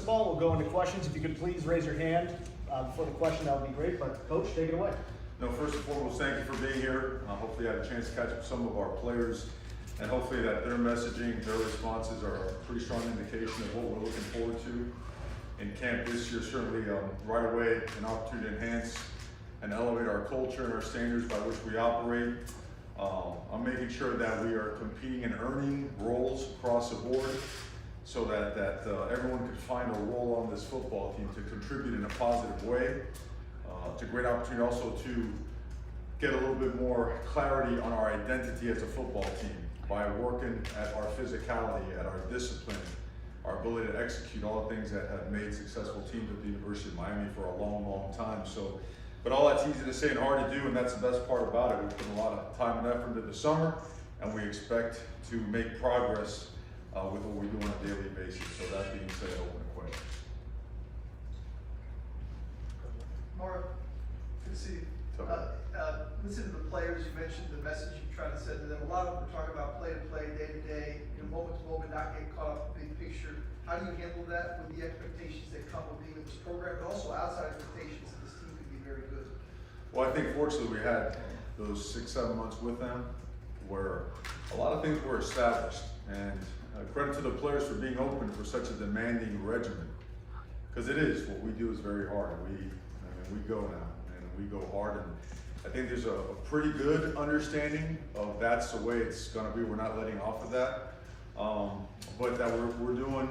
Cristobal. We'll go into questions. If you could please raise your hand before the question, that would be great. But Coach, take it away. No, first and foremost, thank you for being here. Hopefully I had a chance to catch up with some of our players, and hopefully that their messaging, their responses are a pretty strong indication of what we're looking forward to in camp this year. Certainly right away an opportunity to enhance and elevate our culture and our standards by which we operate. I'm making sure that we are competing and earning roles across the board so that everyone could find a role on this football team to contribute in a positive way. It's a great opportunity also to get a little bit more clarity on our identity as a football team by working at our physicality, at our discipline, our ability to execute all the things that have made successful teams at the University of Miami for a long, long time. So, but all that's easy to say and hard to do, and that's the best part about it. We've put a lot of time and effort into the summer, and we expect to make progress with what we do on a daily basis. So that being said, open the questions. Mark, good to see you. Listen to the players. You mentioned the message you're trying to send to them. A lot of them are talking about play to play, day to day, moment to moment, not getting caught up in the big picture. How do you handle that with the expectations that come with being in this program, but also outside expectations that this team could be very good? Well, I think fortunately we had those 6-7 months with them where a lot of things were established, and credit to the players for being open for such a demanding regimen, because it is what we do is very hard. We go now and we go hard, and I think there's a pretty good understanding of that's the way it's going to be. We're not letting off of that, but that we're doing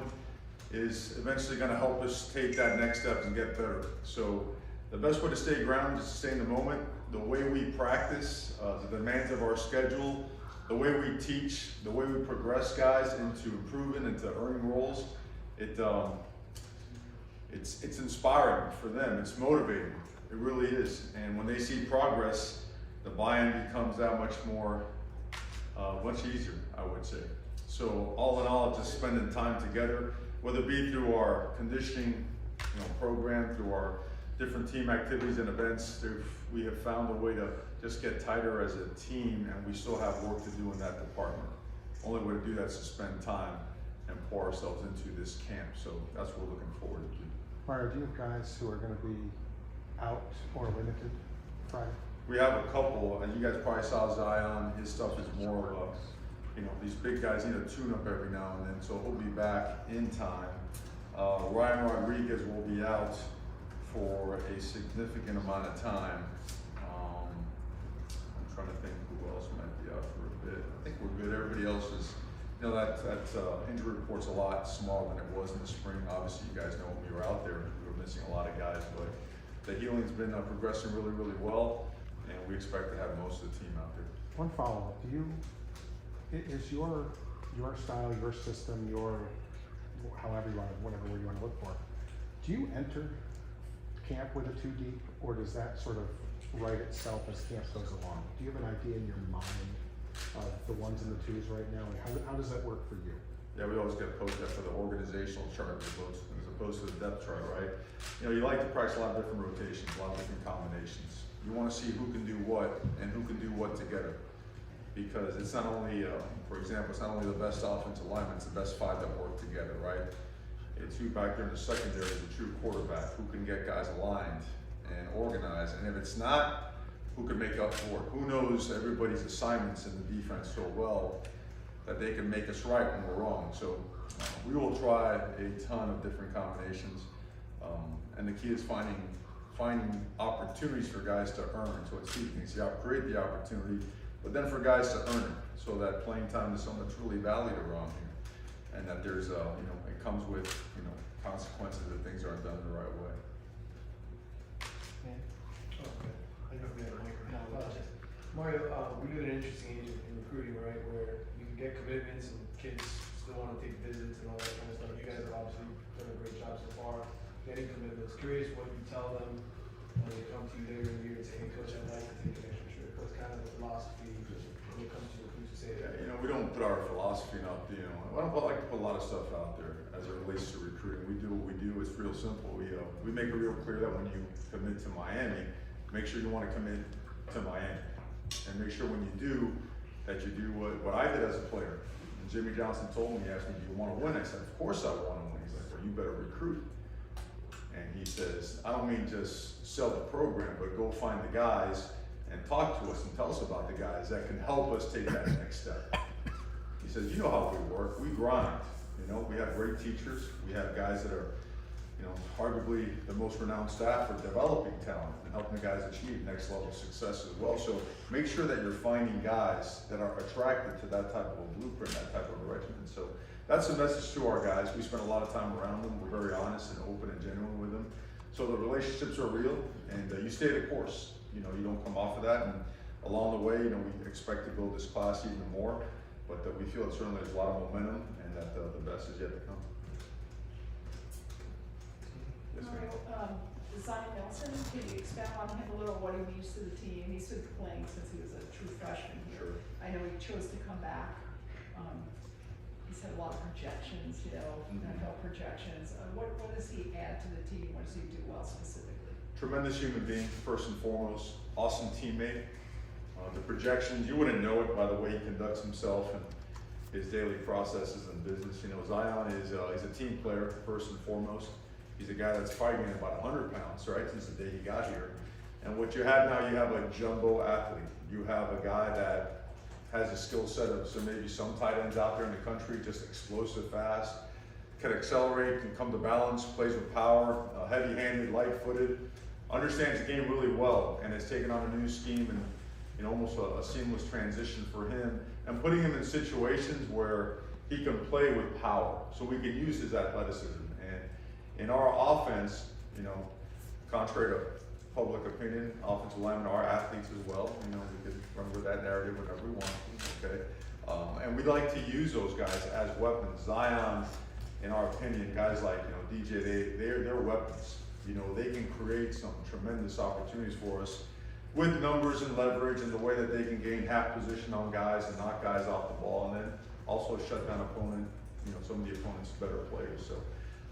is eventually going to help us take that next step and get better. So the best way to stay grounded is to stay in the moment. The way we practice, the demands of our schedule, the way we teach, the way we progress guys into improving, into earning roles, it's inspiring for them. It's motivating. It really is. And when they see progress, the buy-in becomes that much more, much easier, I would say. So all in all, just spending time together, whether it be through our conditioning program, through our different team activities and events, we have found a way to just get tighter as a team, and we still have work to do in that department. Only way to do that is to spend time and pour ourselves into this camp. So that's what we're looking forward to. Mario, do you have guys who are going to be out or limited Friday? We have a couple, and you guys probably saw Zion. His stuff is more of a, these big guys need a tune-up every now and then, so he'll be back in time. Ryan Rodriguez will be out for a significant amount of time. I'm trying to think who else might be out for a bit. I think we're good. Everybody else is, that injury report's a lot smaller than it was in the spring. Obviously, you guys know when we were out there, we were missing a lot of guys, but the healing's been progressing really, really well, and we expect to have most of the team out there. One follow-up. Is your style, your system, however you want to, whatever word you want to look for, do you enter camp with a 2 deep, or does that sort of write itself as camp goes along? Do you have an idea in your mind of the ones and the twos right now? And how does that work for you? Yeah, we always get coached after the organizational chart as opposed to the depth chart, right? You like to practice a lot of different rotations, a lot of different combinations. You want to see who can do what and who can do what together. Because it's not only, for example, it's not only the best offensive linemen, it's the best 5 that work together, right? It's who back there in the secondary is a true quarterback, who can get guys aligned and organized. And if it's not, who can make up for it? Who knows everybody's assignments in the defense so well that they can make us right when we're wrong. So we will try a ton of different combinations. And the key is finding opportunities for guys to earn. So it's two things. You create the opportunity, but then for guys to earn it, so that playing time is something that's really valued around here. And that there's, it comes with, consequences if things aren't done the right way. Mario, we live in an interesting age in recruiting, right, where you can get commitments and kids still want to take visits and all that kind of stuff. You guys have obviously done a great job so far getting commitments. Curious what you tell them when they come to you later in the year and say, hey, Coach, I'd like to take an extra trip. What's kind of the philosophy when it comes to recruits to say that? Yeah, we don't put our philosophy up, I don't like to put a lot of stuff out there as it relates to recruiting. We do what we do. It's real simple. We make it real clear that when you commit to Miami, make sure you want to commit to Miami. And make sure when you do, that you do what I did as a player. And Jimmy Johnson told me, he asked me, do you want to win? I said, of course I want to win. He's like, well, you better recruit. And he says, I don't mean just sell the program, but go find the guys and talk to us and tell us about the guys that can help us take that next step. He says, you know how we work, we grind, you know, we have great teachers, we have guys that are, you know, arguably the most renowned staff for developing talent and helping the guys achieve next level success as well. So make sure that you're finding guys that are attracted to that type of a blueprint, that type of a regimen. So that's the message to our guys. We spend a lot of time around them. We're very honest and open and genuine with them. So the relationships are real, and you stay the course. You know, you don't come off of that, and along the way, you know, we expect to build this class even more, but we feel that certainly there's a lot of momentum, and that the best is yet to come. Yes, ma'am. Zion Nelson, can you expound on him a little, what he means to the team? He's been playing since he was a true freshman here. Sure. I know he chose to come back. He's had a lot of projections, you know, NFL projections. What does he add to the team? What does he do well specifically? Tremendous human being, first and foremost. Awesome teammate. The projections, you wouldn't know it by the way he conducts himself and his daily processes in business. You know, Zion is he's a team player, first and foremost. He's a guy that's fighting at about 100 pounds, right, since the day he got here. And what you have now, you have a jumbo athlete. You have a guy that has a skill set of maybe some tight ends out there in the country, just explosive, fast, can accelerate, can come to balance, plays with power, heavy-handed, light-footed, understands the game really well, and has taken on a new scheme and, you know, almost a seamless transition for him, and putting him in situations where he can play with power, so we can use his athleticism. And in our offense, you know, contrary to public opinion, offensive linemen are athletes as well. You know, we could run with that narrative whenever we want, okay? And we like to use those guys as weapons. Zion, in our opinion, guys like, you know, DJ, they're weapons. You know, they can create some tremendous opportunities for us with numbers and leverage and the way that they can gain half position on guys and knock guys off the ball, and then also shut down opponent, you know, some of the opponent's better players. So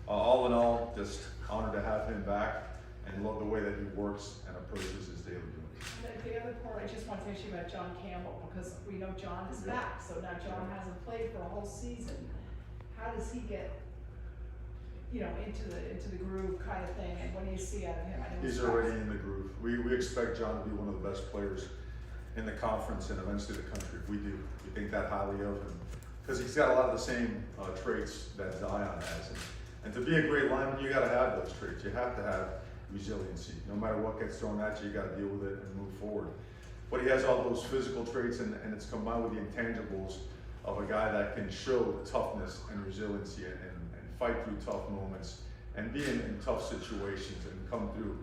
all in all, just honored to have him back, and love the way that he works and approaches his daily duties. The other part, I just want to ask you about John Campbell, because we know John is back, so now John hasn't played for a whole season. How does he get, you know, into the groove kind of thing, and what do you see out of him? I know He's already in the groove. We expect John to be one of the best players in the conference and eventually the country. We do. We think that highly of him because he's got a lot of the same traits that Zion has. And to be a great lineman, you got to have those traits. You have to have resiliency. No matter what gets thrown at you, you got to deal with it and move forward. But he has all those physical traits, and it's combined with the intangibles of a guy that can show toughness and resiliency and fight through tough moments and be in tough situations and come through.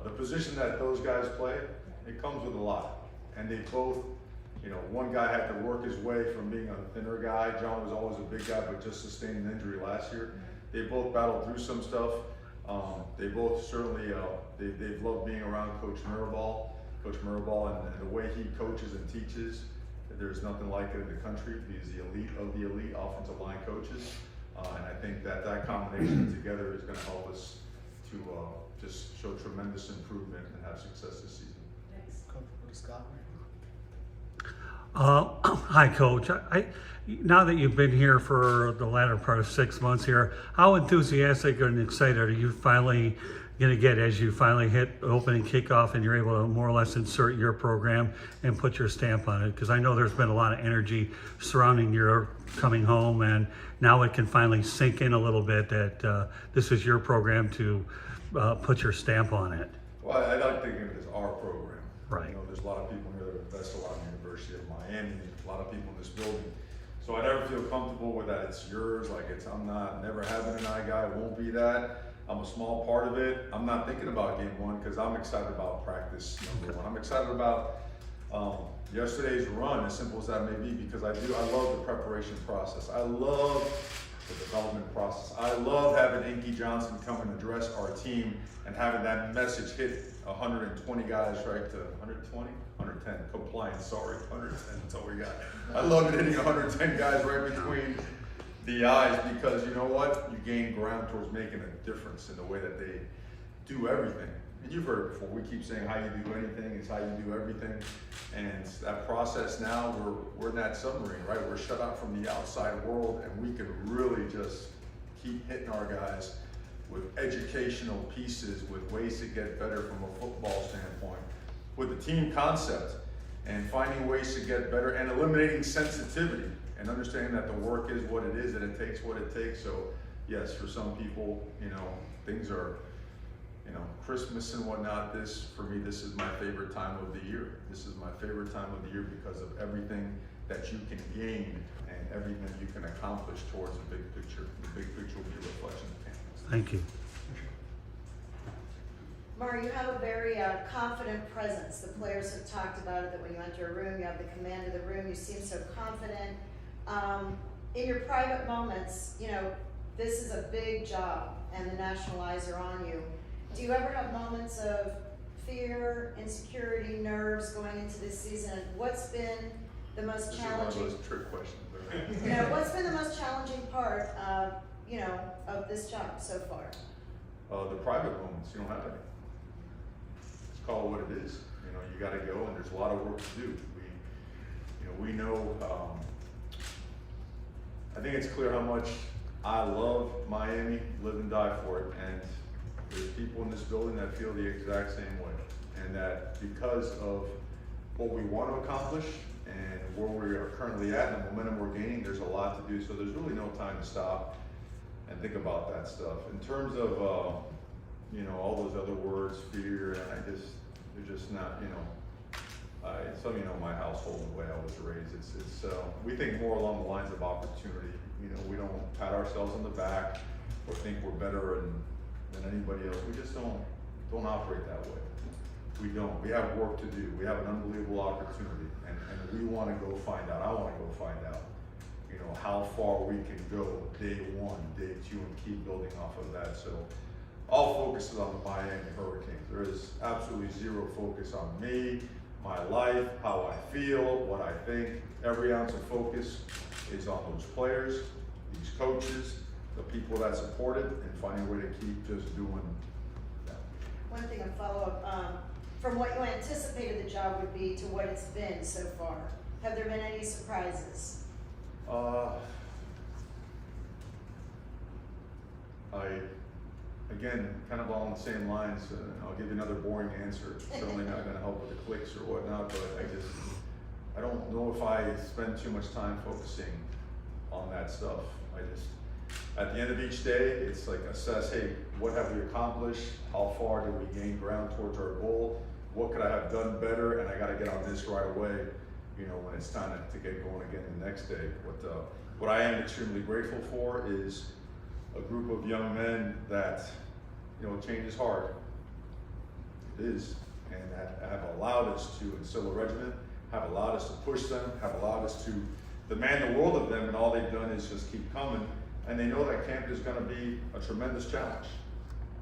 The position that those guys play, it comes with a lot. And they both, you know, one guy had to work his way from being a thinner guy. John was always a big guy, but just sustained an injury last year. They both battled through some stuff. They both certainly, they've loved being around Coach Mirabal. Coach Mirabal and the way he coaches and teaches, there's nothing like it in the country. He's the elite of the elite offensive line coaches. And I think that combination together is going to help us to just show tremendous improvement and have success this season. Thanks. Scott. Hi, Coach. Now that you've been here for the latter part of 6 months here, how enthusiastic and excited are you finally going to get as you finally hit opening kickoff and you're able to more or less insert your program and put your stamp on it? Because I know there's been a lot of energy surrounding your coming home, and now it can finally sink in a little bit that this is your program to put your stamp on it. Well, I like thinking of it as our program. Right. You know, there's a lot of people here that invest a lot in the University of Miami, a lot of people in this building. So I never feel comfortable with that. It's yours, like I'm not, never having an eye guy, won't be that. I'm a small part of it. I'm not thinking about game one because I'm excited about practice number one. I'm excited about yesterday's run, as simple as that may be, because I love the preparation process. I love the development process. I love having Inky Johnson come and address our team and having that message hit 120 guys, right, to 120? 110, compliance, sorry, 110, that's all we got. I love it hitting 110 guys right between the eyes, because you know what? You gain ground towards making a difference in the way that they do everything. And you've heard it before, we keep saying how you do anything is how you do everything. And that process now, we're in that submarine, right? We're shut out from the outside world, and we can really just keep hitting our guys with educational pieces, with ways to get better from a football standpoint, with the team concept, and finding ways to get better and eliminating sensitivity and understanding that the work is what it is and it takes what it takes. So yes, for some people, you know, things are, you know, Christmas and whatnot. For me, this is my favorite time of the year. This is my favorite time of the year because of everything that you can gain and everything you can accomplish towards the big picture. The big picture will be a reflection of campus. Thank you. Mario, you have a very confident presence. The players have talked about it, that when you enter a room, you have the command of the room, you seem so confident. In your private moments, you know, this is a big job and the national eyes are on you. Do you ever have moments of fear, insecurity, nerves going into this season? And what's been the most challenging? This is one of those trick questions. You know, what's been the most challenging part, you know, of this job so far? The private moments, you don't have any. Just call it what it is. You know, you got to go, and there's a lot of work to do. We know. I think it's clear how much I love Miami, live and die for it, and there's people in this building that feel the exact same way, and that because of what we want to accomplish and where we are currently at and the momentum we're gaining, there's a lot to do. So there's really no time to stop and think about that stuff. In terms of you know, all those other words, fear, and they're just not, you know. Some of you know my household and the way I was raised. We think more along the lines of opportunity. You know, we don't pat ourselves on the back or think we're better than anybody else. We just don't operate that way. We don't. We have work to do. We have an unbelievable opportunity, and we want to go find out. I want to go find out, you know, how far we can go day one, day two, and keep building off of that. So all focus is on the Miami Hurricanes. There is absolutely zero focus on me, my life, how I feel, what I think. Every ounce of focus is on those players, these coaches, the people that support it, and finding a way to keep just doing that. One thing, a follow-up, from what you anticipated the job would be to what it's been so far, have there been any surprises? Again, kind of along the same lines, I'll give you another boring answer. It's certainly not going to help with the clicks or whatnot, but I don't know if I spend too much time focusing on that stuff. At the end of each day, it's like assess, hey, what have we accomplished? How far did we gain ground towards our goal? What could I have done better? And I got to get on this right away, you know, when it's time to get going again the next day. What I am extremely grateful for is a group of young men that, you know, change is hard. It is, and that have allowed us to instill a regimen, have allowed us to push them, have allowed us to demand the world of them, and all they've done is just keep coming. And they know that camp is going to be a tremendous challenge,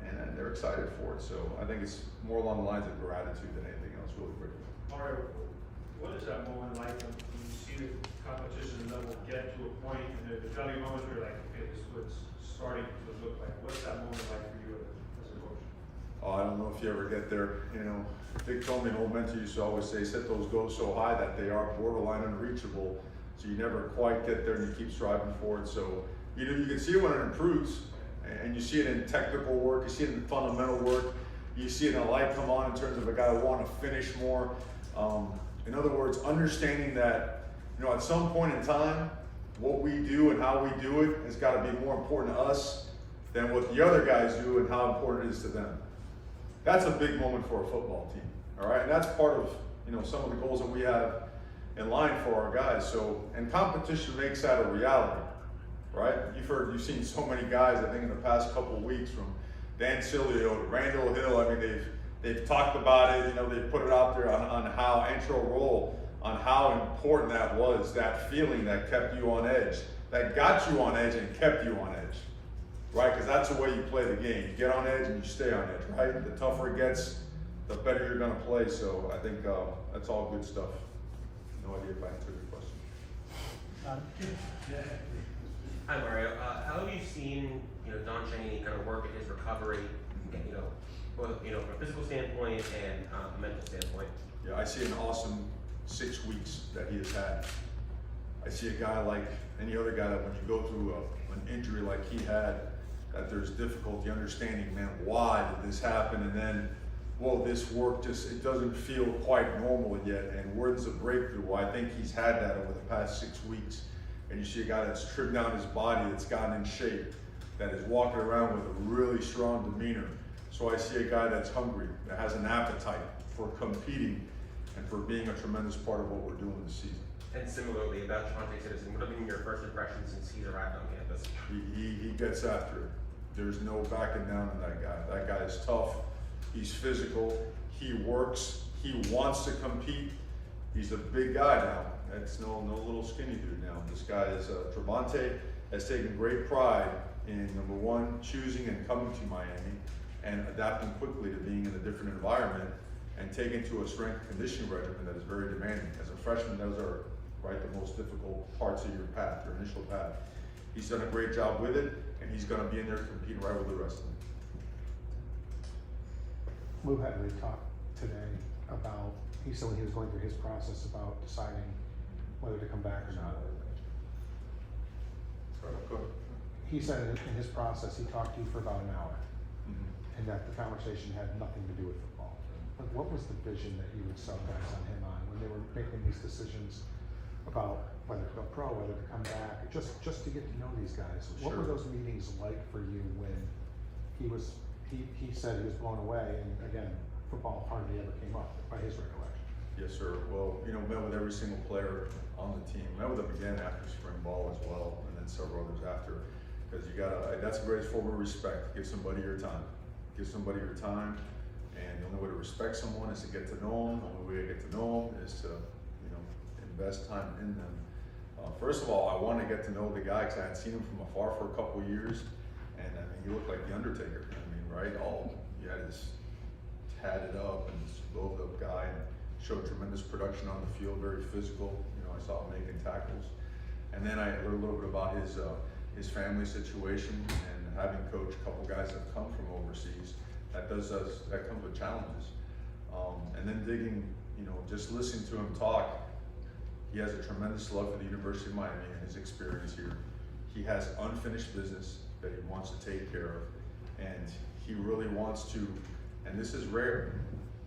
and they're excited for it. So I think it's more along the lines of gratitude than anything else. Really grateful. Mario, what is that moment like when you see the competition level get to a point, and there's gotta be moments where you're like, okay, this is what it's starting to look like. What's that moment like for you as a coach? Oh, I don't know if you ever get there. You know, Dick told me, an old mentor used to always say, set those goals so high that they are borderline unreachable. So you never quite get there, and you keep striving for it. So you know, you can see it when it improves, and you see it in technical work, you see it in fundamental work, you see it in a light come on in terms of a guy who want to finish more. In other words, understanding that, you know, at some point in time, what we do and how we do it has got to be more important to us than what the other guys do and how important it is to them. That's a big moment for a football team, all right? And that's part of, you know, some of the goals that we have in line for our guys. So, and competition makes that a reality, right? You've seen so many guys, I think, in the past couple of weeks, from Dan Sileo to Randall Hill. I mean, they've talked about it, you know, they've put it out there on how intro roll, on how important that was, that feeling that kept you on edge, that got you on edge and kept you on edge, right? Because that's the way you play the game. You get on edge and you stay on edge, right? The tougher it gets, the better you're going to play. So I think that's all good stuff. No idea if I answered your question. Hi Mario, how have you seen, you know, Don Chaney kind of work at his recovery, you know, both, you know, from a physical standpoint and a mental standpoint? Yeah, I see an awesome 6 weeks that he has had. I see a guy like any other guy that when you go through an injury like he had, that there's difficulty understanding, man, why did this happen? And then, whoa, this work just, it doesn't feel quite normal yet. And where's the breakthrough? Well, I think he's had that over the past 6 weeks. And you see a guy that's trimmed down his body, that's gotten in shape, that is walking around with a really strong demeanor. So I see a guy that's hungry, that has an appetite for competing and for being a tremendous part of what we're doing this season. And similarly, about Chauncey Citizen, what have been your first impressions since he's arrived on campus? He gets after it. There's no backing down on that guy. That guy is tough. He's physical. He works. He wants to compete. He's a big guy now. That's no little skinny dude now. This guy is Tribune has taken great pride in, number one, choosing and coming to Miami and adapting quickly to being in a different environment and taking to a strength and conditioning regimen that is very demanding. As a freshman, those are the most difficult parts of your path, your initial path. He's done a great job with it, and he's going to be in there competing right with the rest of them. Lou had a talk today about, he said when he was going through his process about deciding whether to come back or not. Sorry, go ahead. He said in his process, he talked to you for about an hour, Mhm. and that the conversation had nothing to do with football. Like, what was the vision that you would sell guys on him on when they were making these decisions about whether to go pro, whether to come back, just to get to know these guys? What were Sure. those meetings like for you when he said he was blown away, and again, football hardly ever came up by his recollection? Yes, sir. Well, met with every single player on the team. Met with them again after spring ball as well, and then several others after. Because that's the greatest form of respect. Give somebody your time. Give somebody your time, and the only way to respect someone is to get to know them. The only way to get to know them is to, invest time in them. First of all, I wanted to get to know the guy because I had seen him from afar for a couple of years, and I mean, he looked like the Undertaker. Right? He had his tatted up and this built up guy, and showed tremendous production on the field, very physical. I saw him making tackles. And then I learned a little bit about his family situation, and having coached a couple guys that come from overseas, that comes with challenges. And then digging, just listening to him talk, he has a tremendous love for the University of Miami and his experience here. He has unfinished business that he wants to take care of, and he really wants to, and this is rare,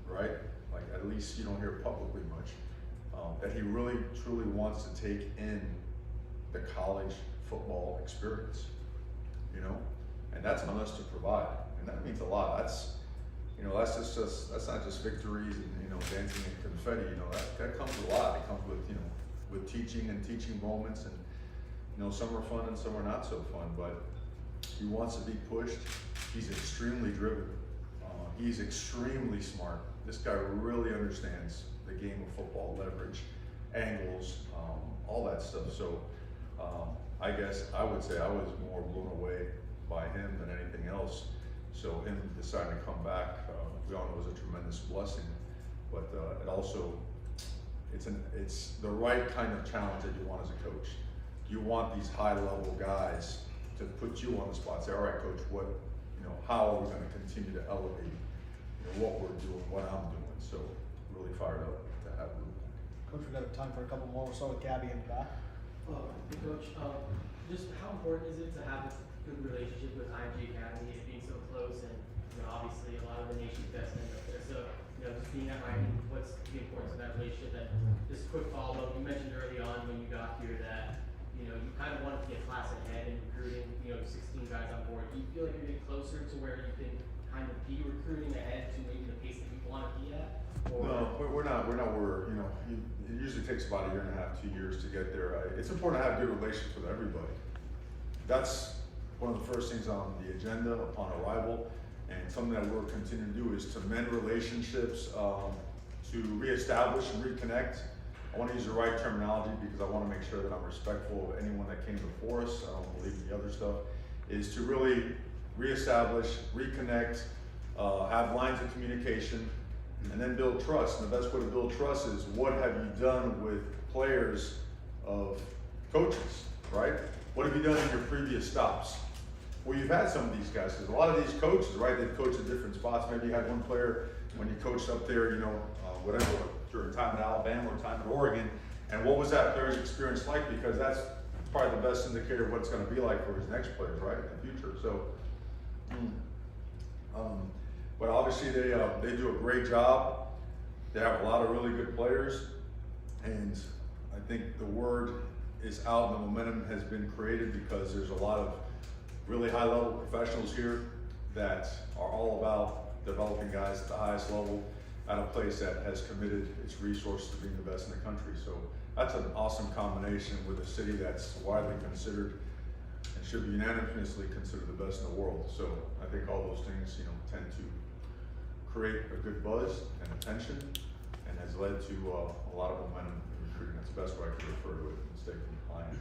right? Like, at least you don't hear it publicly much, that he really truly wants to take in the college football experience, and that's on us to provide, and that means a lot. That's that's not just victories and dancing and confetti. That comes with a lot. It comes with teaching and teaching moments, and some are fun and some are not so fun. But he wants to be pushed. He's extremely driven. He's extremely smart. This guy really understands the game of football, leverage, angles, all that stuff. So I guess I would say I was more blown away by him than anything else. So him deciding to come back, we all know it was a tremendous blessing, but it also, it's the right kind of challenge that you want as a coach. You want these high-level guys to put you on the spot, say, all right, coach, how are we going to continue to elevate, what we're doing, what I'm doing. So really fired up to have Luke. Coach, we've got time for a couple more. We'll start with Gabby in the back. Coach, just how important is it to have a good relationship with IMG Academy and being so close, and obviously a lot of the nation's best men up there. So just being at Miami, what's the importance of that relationship? And just a quick follow-up, you mentioned early on when you got here that you kind of wanted to get class ahead in recruiting. 16 guys on board. Do you feel like you're getting closer to where you can kind of be recruiting ahead to maybe the pace that you want to be at? Or? No, we're not where, it usually takes about 1.5 years, 2 years to get there. It's important to have good relations with everybody. That's one of the first things on the agenda upon arrival, and something that we're continuing to do is to mend relationships, to reestablish and reconnect. I want to use the right terminology because I want to make sure that I'm respectful of anyone that came before us. I don't believe in the other stuff. Is to really reestablish, reconnect, have lines of communication, and then build trust. And the best way to build trust is, what have you done with players of coaches, right? What have you done in your previous stops? Well, you've had some of these guys, because a lot of these coaches, right, they've coached at different spots. Maybe you had one player when you coached up there, whatever, during time at Alabama or time at Oregon, And what was that player's experience like? Because that's probably the best indicator of what it's gonna be like for his next players, right, in the future. So, but obviously they do a great job. They have a lot of really good players, and I think the word is out and the momentum has been created because there's a lot of really high level professionals here that are all about developing guys at the highest level at a place that has committed its resources to being the best in the country. So that's an awesome combination with a city that's widely considered and should be unanimously considered the best in the world. So I think all those things, tend to create a good buzz and attention, and has led to a lot of momentum in recruiting. That's the best way I could refer to it and stay compliant.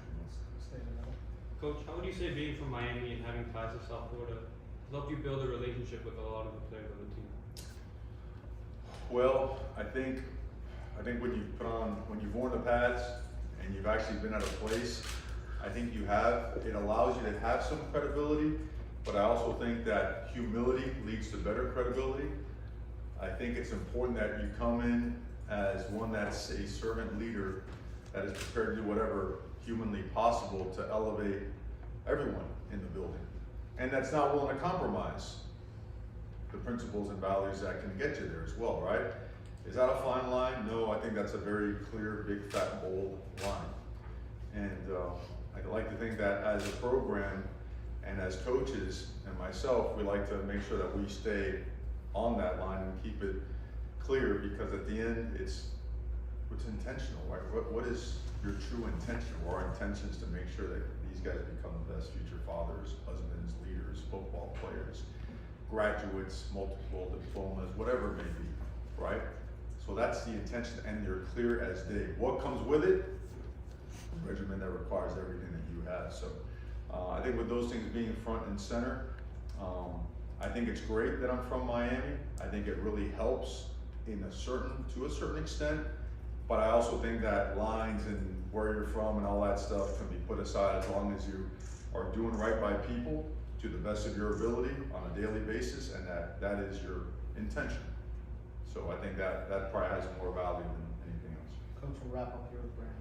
Coach, how would you say being from Miami and having ties to South Florida has helped you build a relationship with a lot of the players on the team? Well, I think when you've worn the pads and you've actually been at a place, I think it allows you to have some credibility, but I also think that humility leads to better credibility. I think it's important that you come in as one that's a servant leader that is prepared to do whatever humanly possible to elevate everyone in the building, and that's not willing to compromise the principles and values that can get you there as well, right? Is that a fine line? No, I think that's a very clear, big, fat, bold line. And I'd like to think that as a program and as coaches and myself, we like to make sure that we stay on that line and keep it clear, because at the end, it's intentional, right? What is your true intention? Or our intention is to make sure that these guys become the best future fathers, husbands, leaders, football players, graduates, multiple diplomas, whatever it may be, right? So that's the intention, and they're clear as day. What comes with it? A regimen that requires everything that you have. So I think with those things being front and center, I think it's great that I'm from Miami. I think it really helps to a certain extent, but I also think that lines and where you're from and all that stuff can be put aside as long as you are doing right by people to the best of your ability on a daily basis, and that is your intention. So I think that probably has more value than anything else. Coach, we'll wrap up here with Brandon.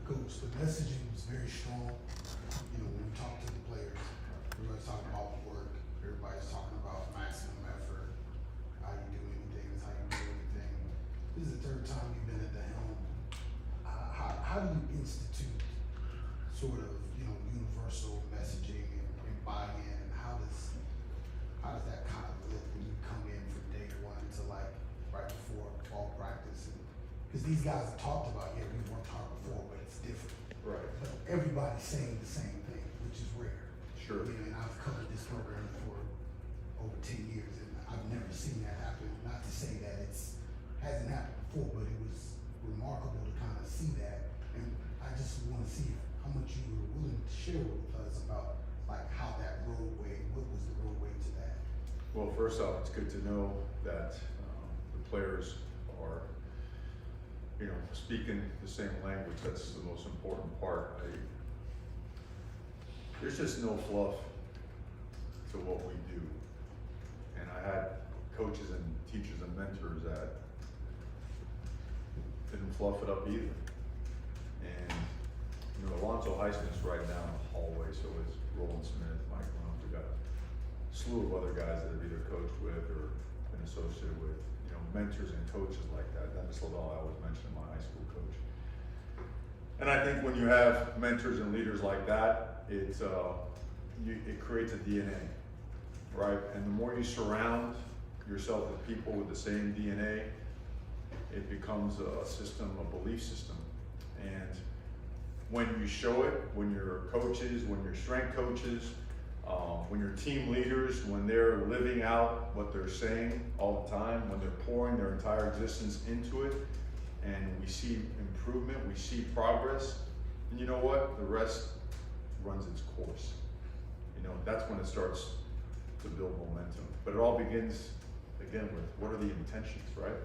Coach, the messaging was very strong. When we talk to the players, everybody's talking about work, everybody's talking about maximum effort, how you do anything is how you do anything. This is the third time you've been at the helm. How do you institute sort of, universal messaging and buy-in, and how does that kind of look when you come in from day one to like right before fall practice? Because these guys have talked about, we worked hard before, but it's different. Right. But everybody's saying the same thing, which is rare. Sure. And I've covered this program for over 10 years, and I've never seen that happen. Not to say that hasn't happened before, but it was remarkable to kind of see that. And I just want to see how much you were willing to share with us about like how that roadway, what was the roadway to that? Well, first off, it's good to know that the players are, speaking the same language. That's the most important part. There's just no fluff to what we do. And I had coaches and teachers and mentors that didn't fluff it up either. And Alonzo Heisman's right down the hallway, so is Roland Smith, Mike Lowndes. We've got a slew of other guys that I've either coached with or been associated with, mentors and coaches like that. Dennis Lavelle, I always mention, my high school coach. And I think when you have mentors and leaders like that, it creates a DNA, right? And the more you surround yourself with people with the same DNA, it becomes a system, a belief system. And when you show it, when your coaches, when your strength coaches, when your team leaders, when they're living out what they're saying all the time, when they're pouring their entire existence into it, and we see improvement, we see progress, and you know what? The rest runs its course. That's when it starts to build momentum. But it all begins, again, with what are the intentions, right?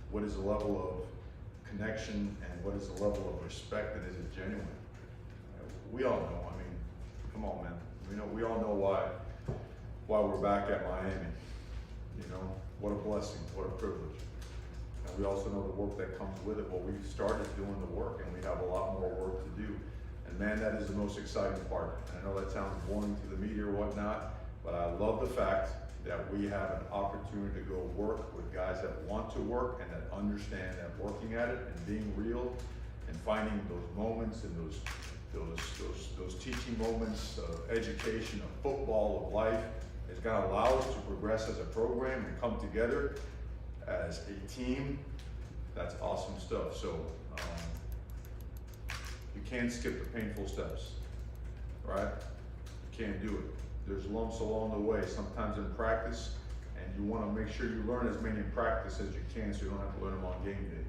What is the level of connection, and what is the level of respect, and is it genuine? We all know, come on, man. We all know why we're back at Miami. What a blessing, what a privilege. And we also know the work that comes with it. Well, we've started doing the work and we have a lot more work to do. And man, that is the most exciting part. And I know that sounds boring to the media or whatnot, but I love the fact that we have an opportunity to go work with guys that want to work and that understand that working at it and being real and finding those moments and those teaching moments of education, of football, of life is gonna allow us to progress as a program and come together as a team. That's awesome stuff. So you can't skip the painful steps, right? You can't do it. There's lumps along the way, sometimes in practice, and you wanna make sure you learn as many in practice as you can so you don't have to learn them on game day.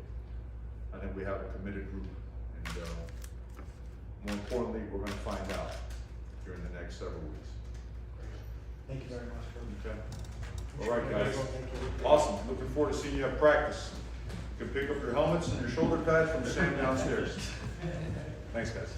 I think we have a committed group, and more importantly, we're gonna find out during the next several weeks. Thank you very much, Coach. Okay. All right, guys. Awesome. Looking forward to seeing you at practice. You can pick up your helmets and your shoulder pads from Sam downstairs. Thanks, guys.